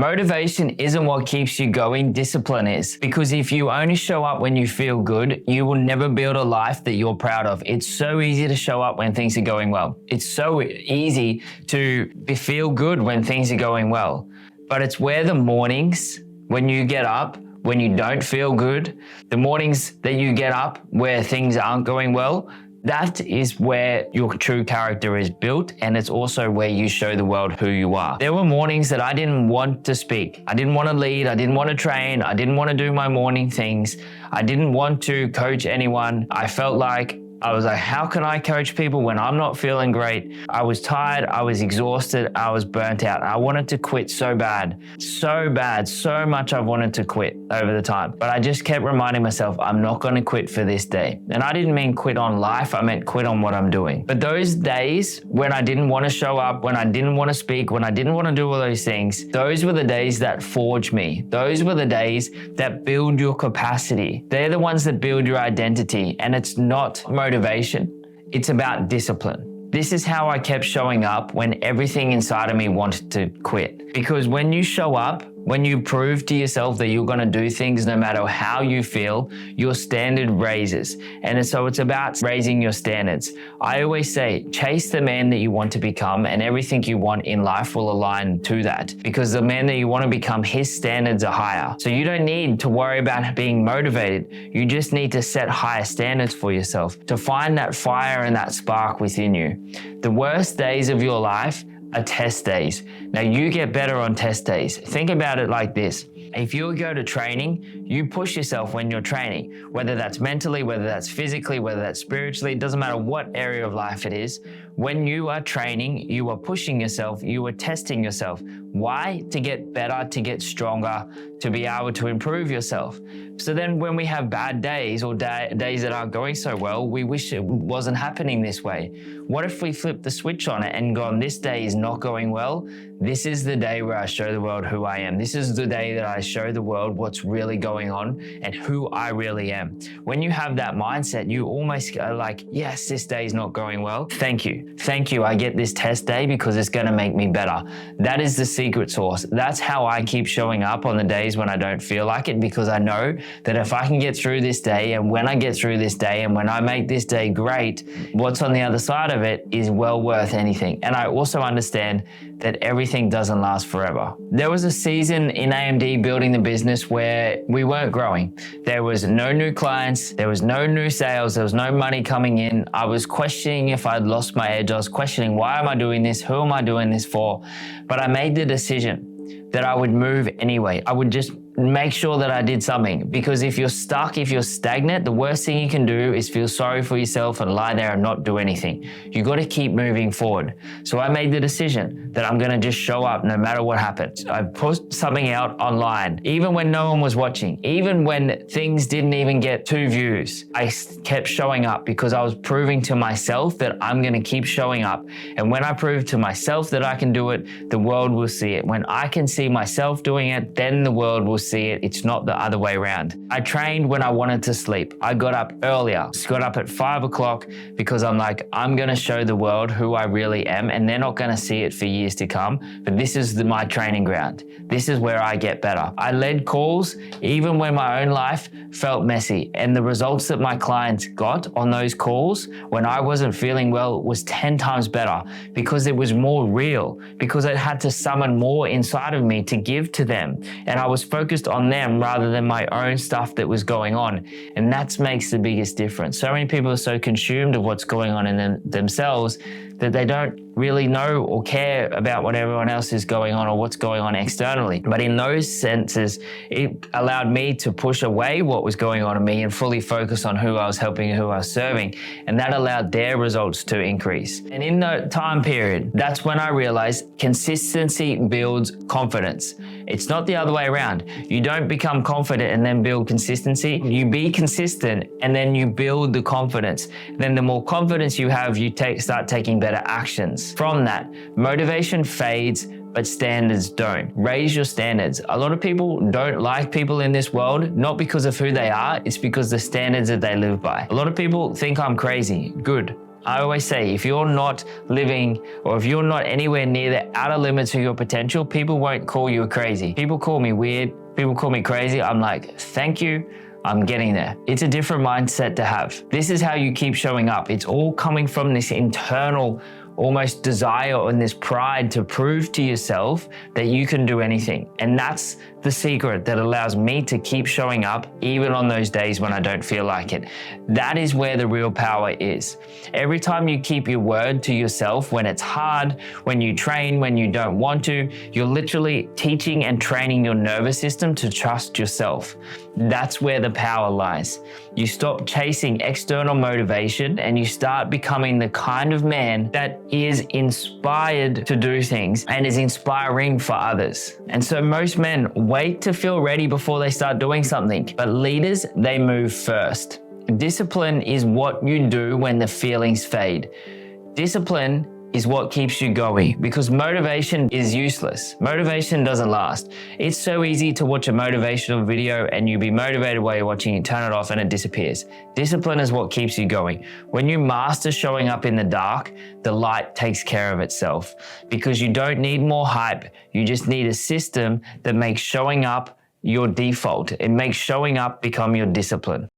Motivation isn't what keeps you going, discipline is. Because if you only show up when you feel good, you will never build a life that you're proud of. It's so easy to show up when things are going well. It's so easy to feel good when things are going well. But it's where the mornings, when you get up, when you don't feel good, the mornings that you get up where things aren't going well, that is where your true character is built, and it's also where you show the world who you are. There were mornings that I didn't want to speak. I didn't want to lead. I didn't want to train. I didn't want to do my morning things. I didn't want to coach anyone. I felt like how can I coach people when I'm not feeling great? I was tired, I was exhausted, I was burnt out. I wanted to quit so bad, so much I wanted to quit over the time. But I just kept reminding myself, I'm not going to quit for this day. And I didn't mean quit on life, I meant quit on what I'm doing. But those days when I didn't want to show up, when I didn't want to speak, when I didn't want to do all those things, those were the days that forged me. Those were the days that build your capacity. They're the ones that build your identity. And it's not motivation, it's about discipline. This is how I kept showing up when everything inside of me wanted to quit. Because when you show up, when you prove to yourself that you're going to do things no matter how you feel, your standard raises. And so it's about raising your standards. I always say, chase the man that you want to become, and everything you want in life will align to that. Because the man that you want to become, his standards are higher. So you don't need to worry about being motivated. You just need to set higher standards for yourself to find that fire and that spark within you. The worst days of your life are test days. Now you get better on test days. Think about it like this. If you go to training, you push yourself when you're training, whether that's mentally, whether that's physically, whether that's spiritually, it doesn't matter what area of life it is. When you are training, you are pushing yourself, you are testing yourself. Why? To get better, to get stronger, to be able to improve yourself. So then when we have bad days or days that aren't going so well, we wish it wasn't happening this way. What if we flip the switch on it and gone, this day is not going well? This is the day where I show the world who I am. This is the day that I show the world what's really going on and who I really am. When you have that mindset, you almost go like, yes, this day is not going well. Thank you. Thank you. I get this test day because it's going to make me better. That is the secret sauce. That's how I keep showing up on the days when I don't feel like it, because I know that if I can get through this day, and when I get through this day, and when I make this day great, what's on the other side of it is well worth anything. And I also understand that everything doesn't last forever. There was a season in AMD building the business where we weren't growing. There was no new clients, there was no new sales, there was no money coming in. I was questioning if I'd lost my edge. I was questioning, why am I doing this? Who am I doing this for? But I made the decision that I would move anyway. I would just make sure that I did something, because if you're stuck, if you're stagnant, the worst thing you can do is feel sorry for yourself and lie there and not do anything. You got to keep moving forward. So I made the decision that I'm going to just show up no matter what happens. I put something out online, even when no one was watching, even when things didn't even get 2 views. I kept showing up because I was proving to myself that I'm going to keep showing up. And when I prove to myself that I can do it, the world will see it. When I can see myself doing it, then the world will see it. It's not the other way around. I trained when I wanted to sleep. I got up earlier. Got up at 5 o'clock because I'm like, I'm going to show the world who I really am, and they're not going to see it for years to come. But this is my training ground. This is where I get better. I led calls even when my own life felt messy, and the results that my clients got on those calls when I wasn't feeling well was 10 times better, because it was more real, because I had to summon more inside of me to give to them. And I was focused on them rather than my own stuff that was going on. And that makes the biggest difference. So many people are so consumed of what's going on in themselves that they don't really know or care about what everyone else is going on or what's going on externally. But in those senses, it allowed me to push away what was going on in me and fully focus on who I was helping and who I was serving. And that allowed their results to increase. And in that time period, that's when I realized consistency builds confidence. It's not the other way around. You don't become confident and then build consistency. You be consistent and then you build the confidence. Then the more confidence you have, you start taking better actions. From that, motivation fades, but standards don't. Raise your standards. A lot of people don't like people in this world, not because of who they are, it's because the standards that they live by. A lot of people think I'm crazy. Good. I always say, if you're not living or if you're not anywhere near the outer limits of your potential, people won't call you crazy. People call me weird. People call me crazy. I'm like, thank you. I'm getting there. It's a different mindset to have. This is how you keep showing up. It's all coming from this internal almost desire and this pride to prove to yourself that you can do anything. And that's the secret that allows me to keep showing up even on those days when I don't feel like it. That is where the real power is. Every time you keep your word to yourself, when it's hard, when you train, when you don't want to, you're literally teaching and training your nervous system to trust yourself. That's where the power lies. You stop chasing external motivation and you start becoming the kind of man that is inspired to do things and is inspiring for others. And so most men wait to feel ready before they start doing something, but leaders, they move first. Discipline is what you do when the feelings fade. Discipline is what keeps you going, because motivation is useless. Motivation doesn't last. It's so easy to watch a motivational video and you be motivated while you're watching it, turn it off and it disappears. Discipline is what keeps you going. When you master showing up in the dark, the light takes care of itself, because you don't need more hype. You just need a system that makes showing up your default. It makes showing up become your discipline.